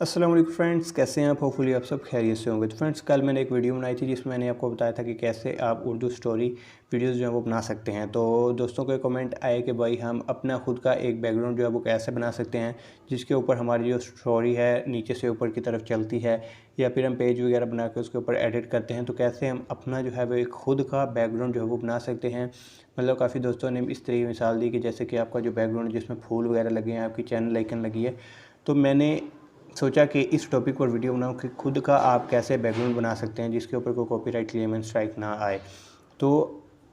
अस्सलाम वालेकुम फ्रेंड्स, कैसे हैं आप? होपफुली आप सब खैरियत से होंगे। तो फ्रेंड्स, कल मैंने एक वीडियो बनाई थी जिसमें मैंने आपको बताया था कि कैसे आप उर्दू स्टोरी वीडियोस जो है वो बना सकते हैं। तो दोस्तों के कमेंट आए कि भाई हम अपना खुद का एक बैकग्राउंड जो है वो कैसे बना सकते हैं जिसके ऊपर हमारी जो स्टोरी है नीचे से ऊपर की तरफ चलती है, या फिर हम पेज वगैरह बना के उसके ऊपर एडिट करते हैं। तो कैसे हम अपना जो है वो एक खुद का बैकग्राउंड जो है वो बना सकते हैं। मतलब काफ़ी दोस्तों ने इस तरीके मिसाल दी कि जैसे कि आपका जो बैकग्राउंड जिसमें फूल वगैरह लगे हैं, आपकी चैनल आइकन लगी है, तो मैंने सोचा कि इस टॉपिक पर वीडियो बनाऊं कि खुद का आप कैसे बैकग्राउंड बना सकते हैं जिसके ऊपर कोई कॉपीराइट क्लेम एंड स्ट्राइक ना आए। तो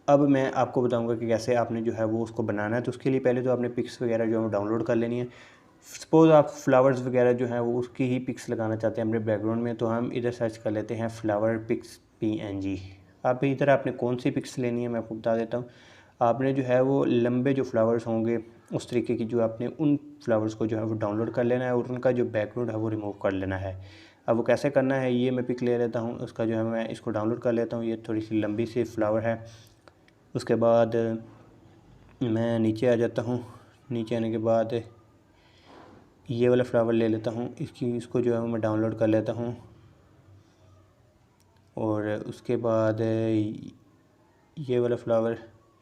अब मैं आपको बताऊंगा कि कैसे आपने जो है वो उसको बनाना है। तो उसके लिए पहले तो आपने पिक्स वगैरह जो है वो डाउनलोड कर लेनी है। सपोज़ आप फ्लावर्स वगैरह जो हैं वो उसकी ही पिक्स लगाना चाहते हैं अपने बैकग्राउंड में, तो हम इधर सर्च कर लेते हैं फ्लावर पिक्स PNG। आप इधर आपने कौन सी पिक्स लेनी है मैं आपको बता देता हूँ। आपने जो है वो लंबे जो फ्लावर्स होंगे उस तरीके की जो आपने उन फ्लावर्स को जो है वो डाउनलोड कर लेना है और उनका जो बैकग्राउंड है वो रिमूव कर लेना है। अब वो कैसे करना है, ये मैं पिक ले लेता हूँ उसका जो है, मैं इसको डाउनलोड कर लेता हूँ। ये थोड़ी सी लंबी सी फ्लावर है। उसके बाद मैं नीचे आ जाता हूँ। नीचे आने के बाद ये वाला फ्लावर ले लेता हूँ, इसको जो है मैं डाउनलोड कर लेता हूँ। और उसके बाद ये वाला फ्लावर,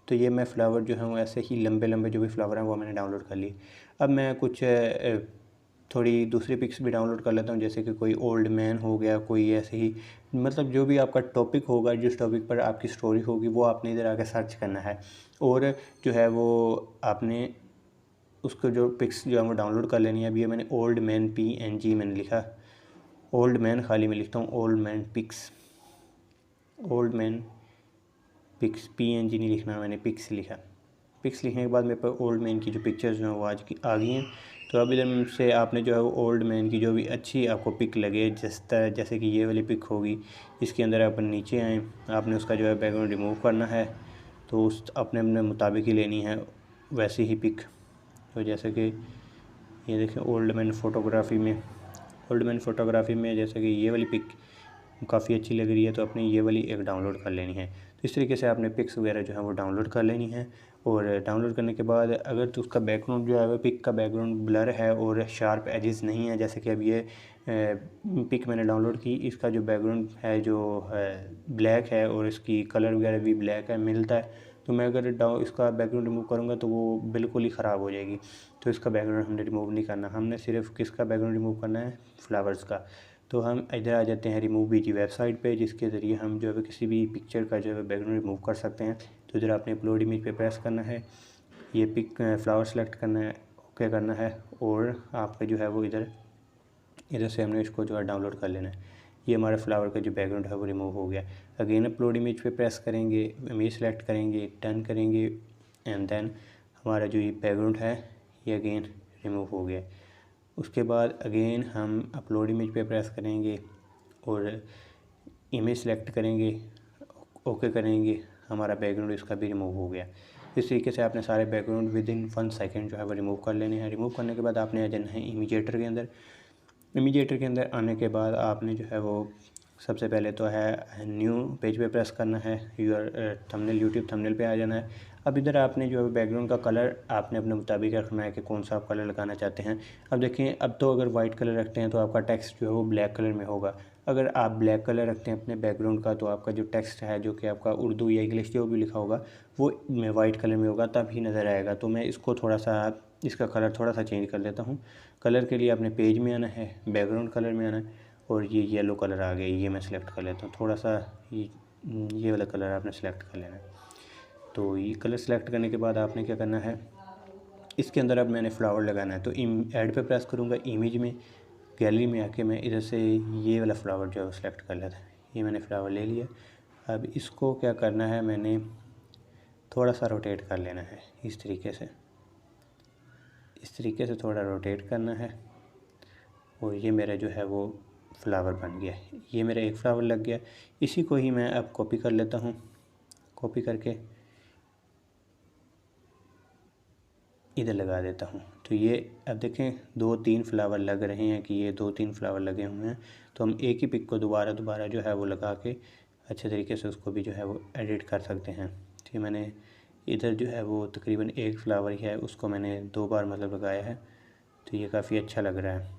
तो ये मैं फ़्लावर जो है वो ऐसे ही लंबे लंबे जो भी फ्लावर हैं वो मैंने डाउनलोड कर लिए। अब मैं कुछ थोड़ी दूसरी पिक्स भी डाउनलोड कर लेता हूँ, जैसे कि कोई ओल्ड मैन हो गया, कोई ऐसे ही, मतलब जो भी आपका टॉपिक होगा, जिस टॉपिक पर आपकी स्टोरी होगी वो आपने इधर आकर सर्च करना है। और जो है वो आपने उसको जो पिक्स जो है वो डाउनलोड कर लेनी है। अब ये मैंने ओल्ड मैन PNG मैंने लिखा, ओल्ड मैन खाली मैं लिखता हूँ old man pics, old man pics PNG नहीं लिखना, मैंने पिक्स लिखा। पिक्स लिखने के बाद मेरे पास ओल्ड मैन की जो पिक्चर्स जो हैं वो आज की आ गई हैं। तो अब इधर से आपने जो है वो ओल्ड मैन की जो भी अच्छी आपको पिक लगे, जिस तरह जैसे कि ये वाली पिक होगी, इसके अंदर अपन नीचे आएँ, आपने उसका जो है बैकग्राउंड रिमूव करना है। तो उस अपने अपने मुताबिक ही लेनी है वैसी ही पिक। तो जैसे कि ये देखें ओल्ड मैन फ़ोटोग्राफ़ी में जैसे कि ये वाली पिक काफ़ी अच्छी लग रही है, तो अपने ये वाली एक डाउनलोड कर लेनी है। तो इस तरीके से आपने पिक्स वगैरह जो है वो डाउनलोड कर लेनी है। और डाउनलोड करने के बाद अगर तो उसका बैकग्राउंड जो है वो पिक का बैकग्राउंड ब्लर है और शार्प एजेस नहीं है, जैसे कि अब ये पिक मैंने डाउनलोड की, इसका जो बैकग्राउंड है जो है ब्लैक है और इसकी कलर वगैरह भी ब्लैक है मिलता है, तो मैं अगर इसका बैकग्राउंड रिमूव करूँगा तो वो बिल्कुल ही ख़राब हो जाएगी। तो इसका बैकग्राउंड हमने रिमूव नहीं करना, हमने सिर्फ किसका बैकग्राउंड रिमूव करना है, फ्लावर्स का। तो हम इधर आ जाते हैं रिमूव BG वेबसाइट पे, जिसके ज़रिए हम जो है किसी भी पिक्चर का जो है बैकग्राउंड रिमूव कर सकते हैं। तो इधर आपने अपलोड इमेज पे प्रेस करना है, ये पिक फ्लावर सेलेक्ट करना है, ओके करना है, और आपका जो है वो इधर इधर से हमने इसको जो है डाउनलोड कर लेना है। ये हमारे फ्लावर का जो बैकग्राउंड है वो रिमूव हो गया। अगेन अपलोड इमेज पे प्रेस करेंगे, इमेज सेलेक्ट करेंगे, डन करेंगे, एंड देन हमारा जो ये बैकग्राउंड है ये अगेन रिमूव हो गया। उसके बाद अगेन हम अपलोड इमेज पे प्रेस करेंगे और इमेज सेलेक्ट करेंगे, ओके करेंगे, हमारा बैकग्राउंड इसका भी रिमूव हो गया। इस तरीके से आपने सारे बैकग्राउंड विद इन 1 सेकेंड जो है वो रिमूव कर लेने हैं। रिमूव करने के बाद आपने आ जाना है इमेजेटर के अंदर। इमेजेटर के अंदर आने के बाद आपने जो है वो सबसे पहले तो है न्यू पेज पे प्रेस करना है, थंबनेल यूट्यूब थंबनेल पे आ जाना है। अब इधर आपने जो है बैकग्राउंड का कलर आपने अपने मुताबिक रखना है कि कौन सा आप कलर लगाना चाहते हैं। अब देखें, अब तो अगर वाइट कलर रखते हैं तो आपका टेक्स्ट जो है वो ब्लैक कलर में होगा। अगर आप ब्लैक कलर रखते हैं अपने बैकग्राउंड का, तो आपका जो टेक्स्ट है जो कि आपका उर्दू या इंग्लिश जो भी लिखा होगा वो वाइट कलर में होगा, तभी नज़र आएगा। तो मैं इसको थोड़ा सा इसका कलर थोड़ा सा चेंज कर लेता हूँ। कलर के लिए आपने पेज में आना है, बैकग्राउंड कलर में आना है, और ये येलो कलर आ गया, ये मैं सिलेक्ट कर लेता हूँ। थोड़ा सा ये वाला कलर आपने सेलेक्ट कर लेना है। तो ये कलर सेलेक्ट करने के बाद आपने क्या करना है, इसके अंदर अब मैंने फ्लावर लगाना है। तो ऐड पे प्रेस करूँगा, इमेज में गैलरी में आके मैं इधर से ये वाला फ्लावर जो है वो सिलेक्ट कर लेता है। ये मैंने फ्लावर ले लिया। अब इसको क्या करना है, मैंने थोड़ा सा रोटेट कर लेना है इस तरीके से थोड़ा रोटेट करना है, और ये मेरा जो है वो फ्लावर बन गया। ये मेरा एक फ्लावर लग गया। इसी को ही मैं अब कॉपी कर लेता हूँ। कॉपी करके इधर लगा देता हूँ। तो ये अब देखें 2-3 फ्लावर लग रहे हैं कि ये 2-3 फ्लावर लगे हुए हैं। तो हम एक ही पिक को दोबारा जो है वो लगा के अच्छे तरीके से उसको भी जो है वो एडिट कर सकते हैं। तो ये मैंने इधर जो है वो तकरीबन एक फ्लावर ही है, उसको मैंने 2 बार मतलब लगाया है, तो ये काफ़ी अच्छा लग रहा है।